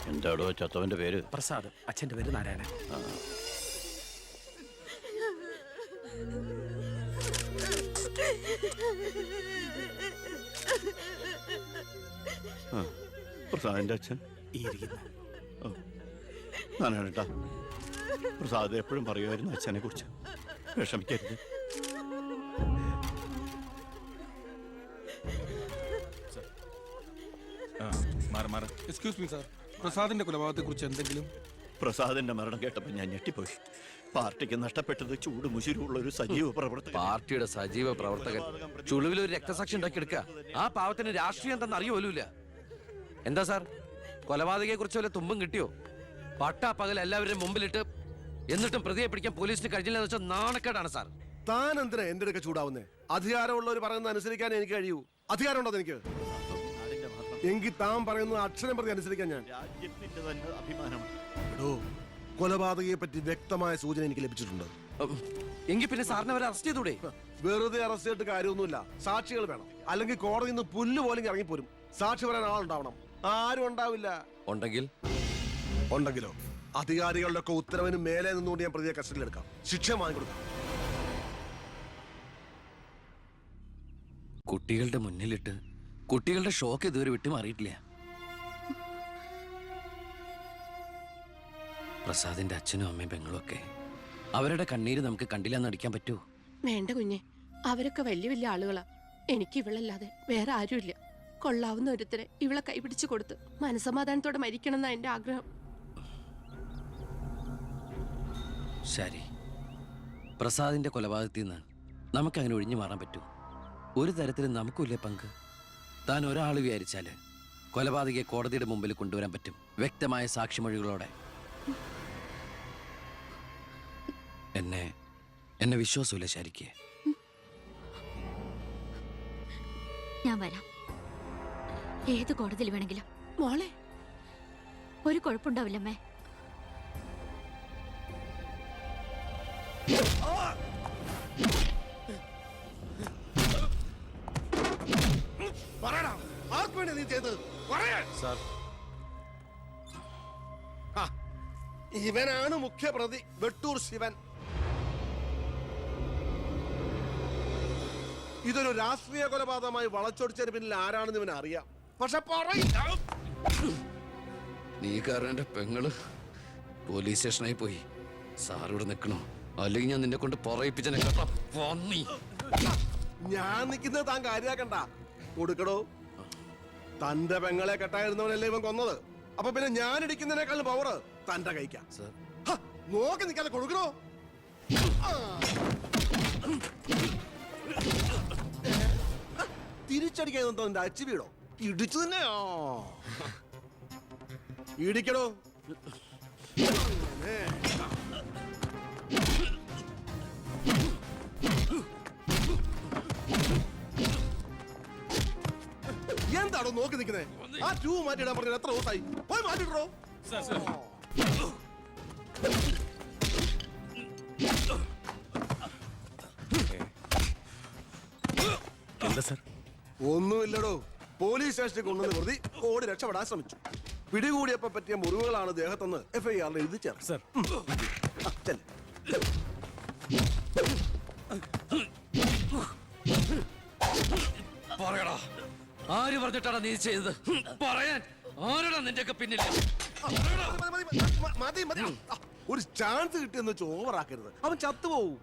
എന്താടോ ചത്തവന്റെ പേര്? പ്രസാദ്. അച്ഛന്റെ പേര് നാരായണൻ. പ്രസാദിന്റെ അച്ഛൻ ഈ ഇരിക്കുന്നു. നാരായണേട്ടാ, പ്രസാദ് എപ്പോഴും പറയുമായിരുന്നു അച്ഛനെ കുറിച്ച്. വിഷമിക്കരുത്. എക്സ്ക്യൂസ് മീ സാർ, പ്രസാദിന്റെ കൊലപാതകത്തെ കുറിച്ച് എന്തെങ്കിലും? പ്രസാദിന്റെ മരണം കേട്ടപ്പോൾ ഞാൻ ഞെട്ടിപ്പോയി. പാർട്ടിക്ക് നഷ്ടപ്പെട്ടത് ചൂട് മുശിരുള്ള ഒരു സജീവ പ്രവർത്തകൻ. പാർട്ടിയുടെ സജീവ പ്രവർത്തകൻ ചുളിവിൽ ഒരു രക്തസാക്ഷി ഉണ്ടാക്കിയെടുക്കുക. ആ പാവത്തിന് രാഷ്ട്രീയം എന്തെന്ന് അറിയുമല്ല. എന്താ സാർ, കൊലപാതകയെ കുറിച്ച് വല്ല തുമ്പും കിട്ടിയോ? പട്ടാ പകൽ എല്ലാവരുടെയും മുമ്പിലിട്ട് എന്നിട്ടും പ്രതിയെ പിടിക്കാൻ പോലീസിന് കഴിഞ്ഞില്ലെന്ന് വെച്ചാൽ നാണക്കേടാണ് സാർ. താൻ എന്തിനാ എന്റെ അടുക്ക ചൂടാവുന്നേ? അധികാരമുള്ളവർ പറയുന്നത് അനുസരിക്കാൻ എനിക്ക് കഴിയൂ. അധികാരം ഉണ്ടോ എനിക്ക്? എങ്കിൽ താൻ പറയുന്നത് അക്ഷരം പ്രതി അനുസരിക്കാൻ ഞാൻ. രാജ്യത്തിന്റെ തന്നെ അഭിമാനമാണ്. കൊലപാതകയെ പറ്റി വ്യക്തമായ സൂചന എനിക്ക് ലഭിച്ചിട്ടുണ്ട്. എങ്കിൽ പിന്നെ സാറിനെ അവരെ അറസ്റ്റ് ചെയ്തൂടെ? വെറുതെ അറസ്റ്റ് ചെയ്തിട്ട് കാര്യമൊന്നുമില്ല. സാക്ഷികൾ വേണം. അല്ലെങ്കിൽ കോടതിയിൽ നിന്ന് പുല്ല് പോലും ഇറങ്ങിപ്പോരും. സാക്ഷി പറയാൻ ആളുണ്ടാവണം. ആരും ഉണ്ടാവില്ല. ഉണ്ടെങ്കിലോ അധികാരികളുടെ ഒക്കെ ഉത്തരവിന് മേലെ നിന്നുകൊണ്ട് ഞാൻ പ്രതിയെ കസ്റ്റഡിയിലെടുക്കാം. ശിക്ഷ വാങ്ങിക്കൊടുക്കാം. കുട്ടികളുടെ മുന്നിലിട്ട് കുട്ടികളുടെ ഷോക്ക് ഇതുവരെ വിട്ടുമാറിയിട്ടില്ല. പ്രസാദിന്റെ അച്ഛനും അമ്മയും പെങ്ങളും ഒക്കെ അവരുടെ കണ്ണീര് നമുക്ക് കണ്ടില്ലെന്ന് നടിക്കാൻ പറ്റുമോ? വേണ്ട കുഞ്ഞെ, അവരൊക്കെ വലിയ വലിയ ആളുകളാ. എനിക്ക് ഇവളല്ലാതെ വേറെ ആരുമില്ല. കൊള്ളാവുന്ന ഒരുത്തരെ ഇവളെ കൈപിടിച്ചു കൊടുത്ത് മനസമാധാനത്തോടെ മരിക്കണം എന്നാ എന്റെ ആഗ്രഹം. ശരി, പ്രസാദിന്റെ കൊലപാതകത്തിൽ നിന്ന് നമുക്കങ്ങനെ ഒഴിഞ്ഞു മാറാൻ പറ്റൂ? ഒരു തരത്തിലും നമുക്കില്ലേ പങ്ക്? താൻ ഒരാൾ വിചാരിച്ചാല് കൊലപാതകയെ കോടതിയുടെ മുമ്പിൽ കൊണ്ടുവരാൻ പറ്റും, വ്യക്തമായ സാക്ഷിമൊഴികളോടെ. എന്നെ വിശ്വാസമില്ല ശരിക്ക്. ഞാൻ വരാം. ഏത് കോടതിയിൽ വേണമെങ്കിലും. മോളെ, ഒരു കുഴപ്പമുണ്ടാവില്ലമ്മേ. ഇവനാണ് മുഖ്യപ്രതി, വെട്ടൂർ ശിവൻ. ഇതൊരു രാഷ്ട്രീയ കൊലപാതകമായി വളച്ചൊടിച്ചതിന് പിന്നിൽ ആരാണെന്ന് ഇവൻ അറിയാം. പക്ഷെ നീ കാരണം എന്റെ പെങ്ങള് പോലീസ് സ്റ്റേഷനായി പോയി. സാറിവിടെ നിൽക്കണോ? അല്ലെങ്കിൽ ഞാൻ നിന്നെ കൊണ്ട് പറയിപ്പിച്ചനെ കേട്ടോ. ഞാൻ നിൽക്കുന്നത് താൻ കാര്യാക്കണ്ട. കൊടുക്കടോ. തന്റെ പെങ്ങളെ കെട്ടായിരുന്നവനല്ലേ ഇവൻ കൊന്നത്. അപ്പൊ പിന്നെ ഞാൻ ഇടിക്കുന്നതിനേക്കാൾ പവർ തന്റെ കഴിക്കാം. നോക്കി നിൽക്കാതെ കൊടുക്കണോ. തിരിച്ചടിക്കാൻ എന്റെ അച്ചു വീടോ? ഇടിച്ചു തന്നെയോ? ഇടിക്കടോ. എന്താണോ നോക്കി നിൽക്കുന്നത്? ആ ട്യൂ മാറ്റിയിടാൻ പറഞ്ഞത് എത്ര ദിവസമായി? പോയി മാറ്റിട്ടോ. എന്താ സാർ? ഒന്നുമില്ലടോ. പോലീസ് സ്റ്റേഷനിൽ കൊണ്ടുവന്ന് പ്രതി ഓടി രക്ഷപ്പെടാൻ ശ്രമിച്ചു. പിടികൂടിയപ്പോ പറ്റിയ മുറിവുകളാണ് ദേഹത്തെന്ന് FIR എഴുതി ചേർന്നു. സാർ, പറയടാ, ആര് പറഞ്ഞിട്ടാണ് നീ ചെയ്തത്? പറയാൻ ആരാടാ നിന്റെയൊക്കെ പിന്നിൽ? മതി മതി. ഒരു ചാൻസ് കിട്ടിയെന്ന് വെച്ച് ഓവറാക്കരുത്. അവൻ ചത്തുപോവും.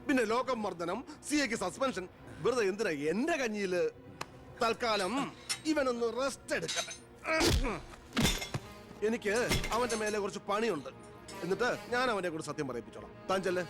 പിന്നെ ലോകം മർദ്ദനം, CA സസ്പെൻഷൻ. വെറുതെ എന്തിനാ എന്റെ കഞ്ഞിയില്? തൽക്കാലം ഇവനൊന്ന് റെസ്റ്റ് എടുക്കട്ടെ. എനിക്ക് അവന്റെ മേലെ കുറച്ച് പണിയുണ്ട്. എന്നിട്ട് ഞാൻ അവനെ കൂടെ സത്യം പറയിപ്പിച്ചോളാം. താൻ ചെല്ലേ.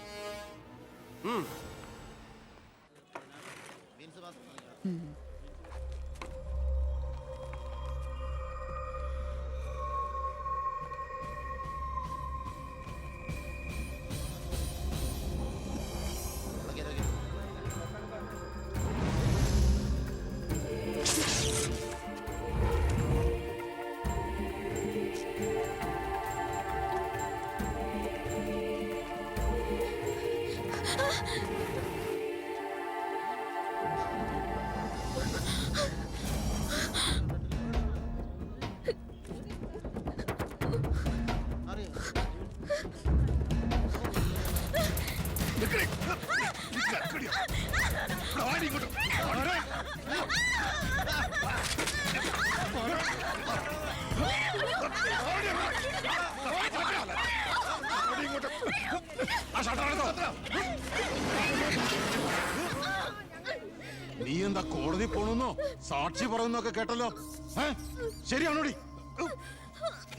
നീ എന്താ കോടതി പോണെന്നോ സാക്ഷി പറയുന്നൊക്കെ കേട്ടല്ലോ? ശരിയാണോടി?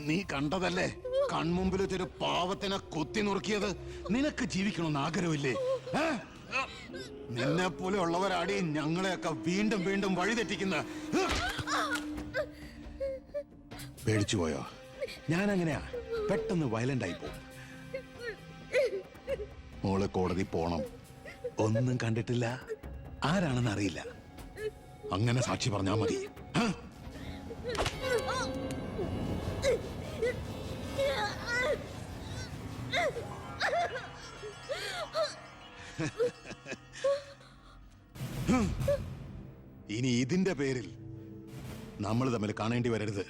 നീ കണ്ടതല്ലേ കൺമുമ്പിൽ ഒരു പാവത്തിനെ കൊത്തി നുറുക്കിയത്? നിനക്ക് ജീവിക്കണമെന്ന് ആഗ്രഹമില്ലേ? നിന്നെ പോലെ ഉള്ളവരാടി ഞങ്ങളെയൊക്കെ വീണ്ടും വീണ്ടും വഴിതെറ്റിക്കുന്ന. പേടിച്ചു പോയോ? ഞാൻ അങ്ങനെയാ, പെട്ടെന്ന് വയലന്റ് ആയി പോകും. മോള് കോടതി പോണം. ഒന്നും കണ്ടിട്ടില്ല, ആരാണെന്ന് അറിയില്ല, അങ്ങനെ സാക്ഷി പറഞ്ഞാ മതി. ഇനി ഇതിന്റെ പേരിൽ നമ്മൾ തമ്മിൽ കാണേണ്ടി വരരുത്.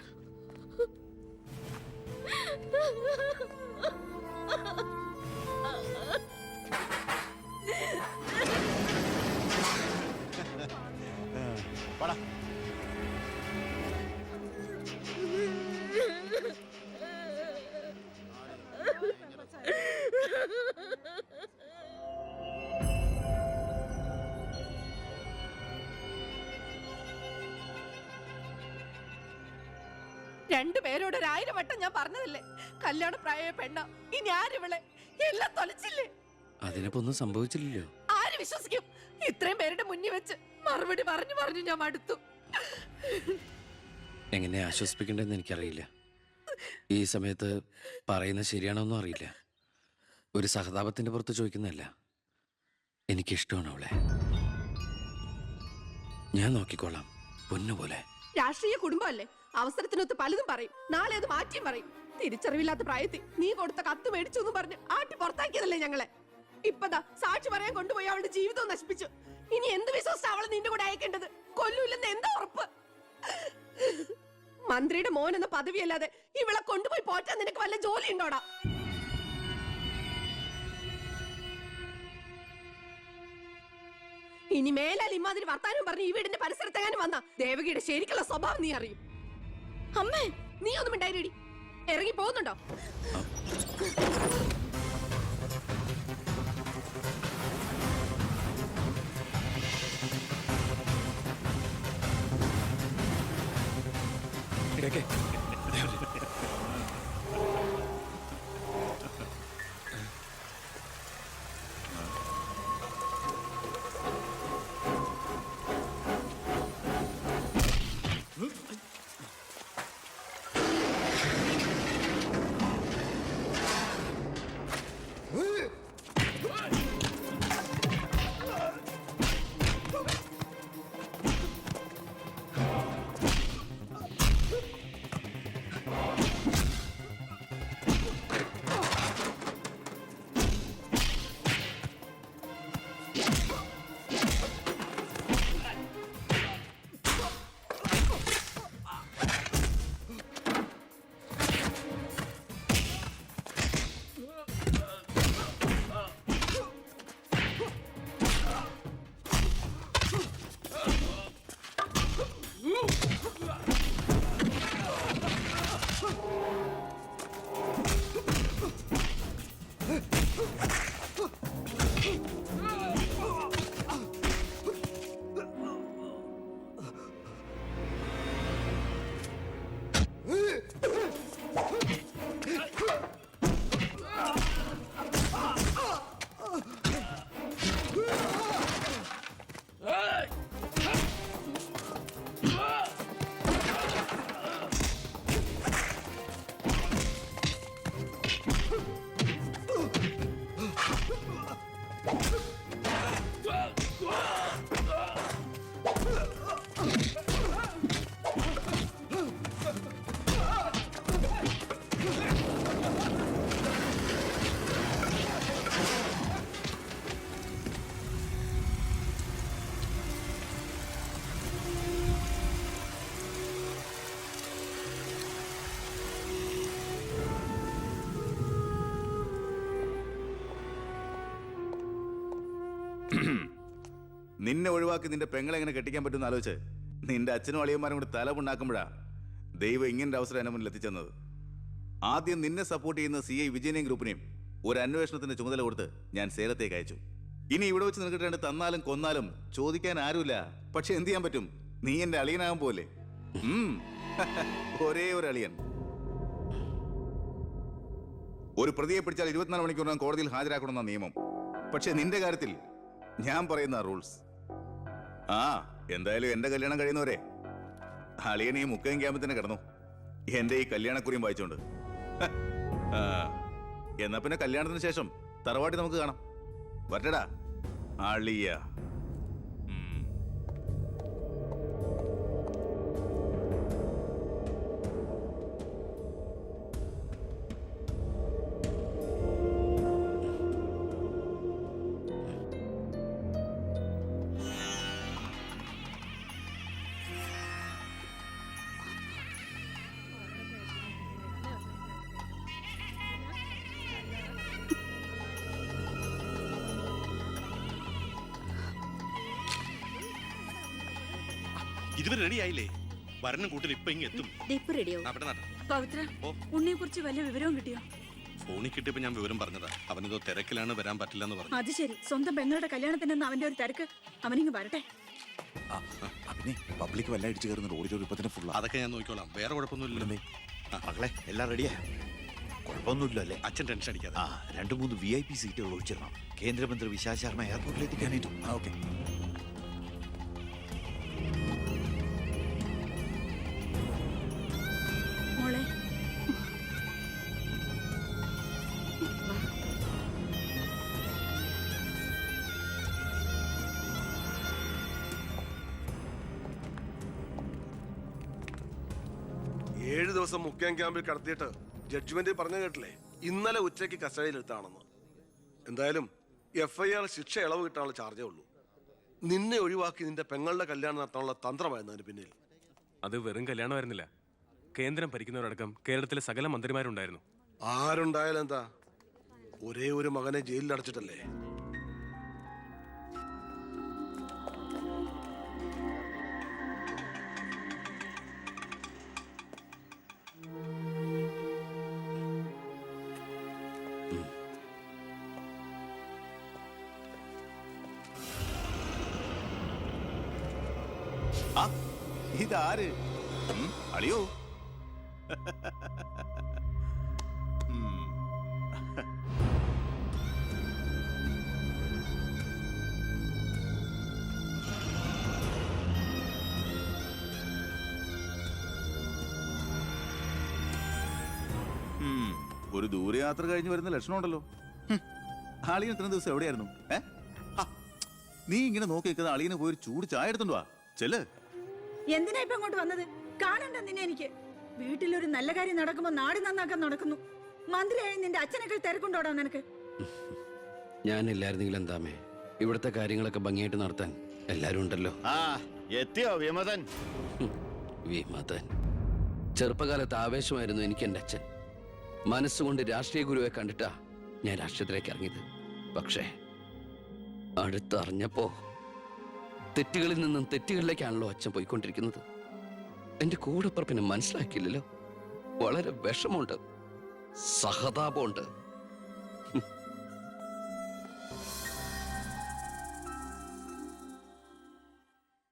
രണ്ടുപേരോട് 1000 വട്ടം ഞാൻ പറഞ്ഞതല്ലേ, കല്യാണ പ്രായ പെണ്ണ. ഇനി ആരിവളെ എല്ലാം തൊലച്ചില്ലേ? അതിനിപ്പോ ഒന്നും സംഭവിച്ചില്ലല്ലോ. ആര് വിശ്വസിക്കും? ഇത്രയും പേരുടെ മുന്നിൽ വെച്ച് മറുപടി പറഞ്ഞു പറഞ്ഞു ഞാൻ മടുത്തു. എങ്ങനെ ആശ്വസിപ്പിക്കണ്ടെന്ന് എനിക്കറിയില്ല. ഈ സമയത്ത് പറയുന്നത് ശരിയാണോന്നും അറിയില്ല. ഒരു സഹതാപത്തിന്റെ പുറത്ത് ചോദിക്കുന്നതല്ല, എനിക്കിഷ്ടമാണ് അവളെ. ഞാൻ നോക്കിക്കോളാം, പൊന്നുപോലെ. രാഷ്ട്രീയ കുടുംബമല്ലേ, അവസരത്തിനൊത്ത് പലതും പറയും, നാളെ അത് മാറ്റിയും പറയും. തിരിച്ചറിവില്ലാത്ത പ്രായത്തിൽ നീ കൊടുത്ത കത്ത് മേടിച്ചു എന്ന് പറഞ്ഞ് ആട്ടി പുറത്താക്കിയതല്ലേ ഞങ്ങളെ. ഇപ്പതാ സാക്ഷി പറയാൻ കൊണ്ടുപോയി അവളുടെ ജീവിതവും നശിപ്പിച്ചു. ഇനി എന്ത് വിശ്വസിച്ച അവളെ നിന്റെ കൂടെ അയക്കേണ്ടത്? കൊല്ലൂല്ലെന്ന് എന്താ ഉറപ്പ്? മന്ത്രിയുടെ മോൻ എന്ന പദവിയല്ലാതെ ഇവളെ കൊണ്ടുപോയി പോറ്റാൻ നിനക്ക് വല്ല ജോലി ഉണ്ടോടാ? ഇനി മേലാൽ ഇമാതിരി വർത്താനം പറഞ്ഞ് ഈ വീടിന്റെ പരിസരത്തെങ്ങാനും വന്ന ദേവകിയുടെ ശരിക്കുള്ള സ്വഭാവം നീ അറിയും. അമ്മേ, നീ ഒന്നും ഉണ്ടായിരടി. ഇറങ്ങി പോകുന്നുണ്ടോ? നിന്നെ ഒഴിവാക്കി നിന്റെ പെങ്ങളെ എങ്ങനെ കെട്ടിക്കാൻ പറ്റുമെന്ന് ആലോചിച്ച് നിന്റെ അച്ഛനും അളിയന്മാരും കൂടി തലമുണ്ടാക്കുമ്പോഴാ ദൈവം ഇങ്ങനൊരു അവസരം എന്നെ മുന്നിൽ എത്തിച്ചെന്നത്. ആദ്യം നിന്നെ സപ്പോർട്ട് ചെയ്യുന്ന CI വിജയനെയും ഗ്രൂപ്പിനെയും ഒരു അന്വേഷണത്തിന്റെ ചുമതല കൊടുത്ത് ഞാൻ സേലത്തേക്ക് അയച്ചു. ഇനി ഇവിടെ വെച്ച് നിനക്ക് രണ്ട് തന്നാലും കൊന്നാലും ചോദിക്കാൻ ആരുമില്ല. പക്ഷെ എന്ത് ചെയ്യാൻ പറ്റും, നീ എന്റെ അളിയനാകാൻ പോലെ. ഒരേ ഒരു അളിയൻ. ഒരു പ്രതിയെ പിടിച്ചാൽ 24 മണിക്കൂറിനകം കോടതിയിൽ ഹാജരാക്കണമെന്ന നിയമം. പക്ഷെ നിന്റെ കാര്യത്തിൽ ഞാൻ പറയുന്ന റൂൾസ്. എന്തായാലും എന്റെ കല്യാണം കഴിയുന്നവരെ അളിയൻ ഈ മുക്കയും ക്യാമ്പിൽ തന്നെ കിടന്നു എന്റെ ഈ കല്യാണക്കുറിയും വായിച്ചോണ്ട്. എന്നാ പിന്നെ കല്യാണത്തിന് ശേഷം തറവാട്ടി നമുക്ക് കാണാം. വരട്ടടാ അളിയ. ഇതുവരെ റെഡി ആയില്ലേ? വരണം കൂട്ടിൽ ഇപ്പൊ ഇങ്ങ് എത്തും. പവിത്ര, ഉണ്ണിയെ കുറിച്ച് വല്ല വിവരവും കിട്ടിയോ? ഫോണിൽ കിട്ടിയപ്പോ ഞാൻ വിവരം പറഞ്ഞതാ. അവനിതോ തിരക്കിലാണ്, വരാൻ പറ്റില്ല എന്ന് പറഞ്ഞു. അത് ശരി. സ്വന്തം പെങ്ങളുടെ കല്യാണത്തിനെന്ന് അവന്റെ ഒരു തിരക്ക്. അവനിങ്ങ് വരട്ടെ. പിന്നെ പബ്ലിക് വല്ല അടിച്ചു കയറുന്ന ഓഡിറ്റോറിയം ഇപ്പൊ തന്നെ ഫുള്ളാ. അതൊക്കെ ഞാൻ നോക്കിക്കോളാം, വേറെ കുഴപ്പമൊന്നുമില്ല. മകളെ എല്ലാം റെഡിയാ, കുഴപ്പമൊന്നുമില്ല അല്ലേ? അച്ഛൻ ടെൻഷൻ അടിക്കാതെ. 2-3 VIP സീറ്റുകൾ ഒഴിച്ചിടണം. കേന്ദ്രമന്ത്രി വിശാൽ ശർമ്മ എയർപോർട്ടിൽ എത്തിക്കാനായിട്ടും. ഓക്കെ. മോളെ, 7 ദിവസം മുഖ്യം ക്യാമ്പിൽ കടത്തിയിട്ട് ജഡ്ജ്മെന്റ് പറഞ്ഞു കേട്ടില്ലേ, ഇന്നലെ ഉച്ചയ്ക്ക് കസ്റ്റഡിയിലെടുത്താണെന്ന്. എന്തായാലും FIR ശിക്ഷ ഇളവ് കിട്ടാനുള്ള ചാർജേ ഉള്ളൂ. നിന്നെ ഒഴിവാക്കി നിന്റെ പെങ്ങളുടെ കല്യാണം നടത്താനുള്ള തന്ത്രമായിരുന്നു അതിന് പിന്നിൽ. അത് വെറും കല്യാണമായിരുന്നില്ല. കേന്ദ്രം ഭരിക്കുന്നവരടക്കം കേരളത്തിലെ സകല മന്ത്രിമാരുണ്ടായിരുന്നു. ആരുണ്ടായാലും എന്താ, ഒരേ ഒരു മകനെ ജയിലിൽ അടച്ചിട്ടല്ലേ. ഇതാര്? അളിയോ? ഒരു ദൂരയാത്ര കഴിഞ്ഞ് വരുന്ന ലക്ഷണമുണ്ടല്ലോ. അളിയൻ ഇത്രയും ദിവസം എവിടെയായിരുന്നു? നീ ഇങ്ങനെ നോക്കി നിൽക്കുന്ന അളിയന് പോയി ഒരു ചൂട് ചായ എടുത്തോണ്ട് വാ. ചെല്ല്. എന്തിനാ ഇപ്പൊ ഇങ്ങോട്ട് വന്നത്? കാണണ്ട നിന്നെ എനിക്ക്. വീട്ടിലൊരു നല്ല കാര്യം നടക്കുമ്പോ നാട് നന്നാക്കാൻ നടക്കുന്നു. മന്ത്രിയായി നിന്റെ അച്ഛനൊക്കെ തിരക്കുണ്ടോടാ നിനക്ക്? ഞാനില്ലായിരുന്നെങ്കിൽ എന്താമേ, ഇവിടുത്തെ കാര്യങ്ങളൊക്കെ ഭംഗിയായിട്ട് നടത്താൻ എല്ലാരും ഉണ്ടല്ലോ. എത്തിയോ വിമതൻ? വിമതൻ. ചെറുപ്പകാലത്ത് ആവേശമായിരുന്നു എനിക്ക് എൻ്റെ അച്ഛൻ. മനസ്സുകൊണ്ട് രാഷ്ട്രീയ ഗുരുവെ കണ്ടിട്ടാ ഞാൻ രാഷ്ട്രീയത്തിലേക്ക് ഇറങ്ങിയത്. പക്ഷേ അടുത്തറിഞ്ഞപ്പോ തെറ്റുകളിൽ നിന്നും തെറ്റുകളിലേക്കാണല്ലോ അച്ഛൻ പോയിക്കൊണ്ടിരിക്കുന്നത്. എന്റെ കൂടെപ്പുറപ്പിനെ മനസ്സിലാക്കിയില്ലല്ലോ. വളരെ വിഷമമുണ്ട്, സഹതാപമുണ്ട്.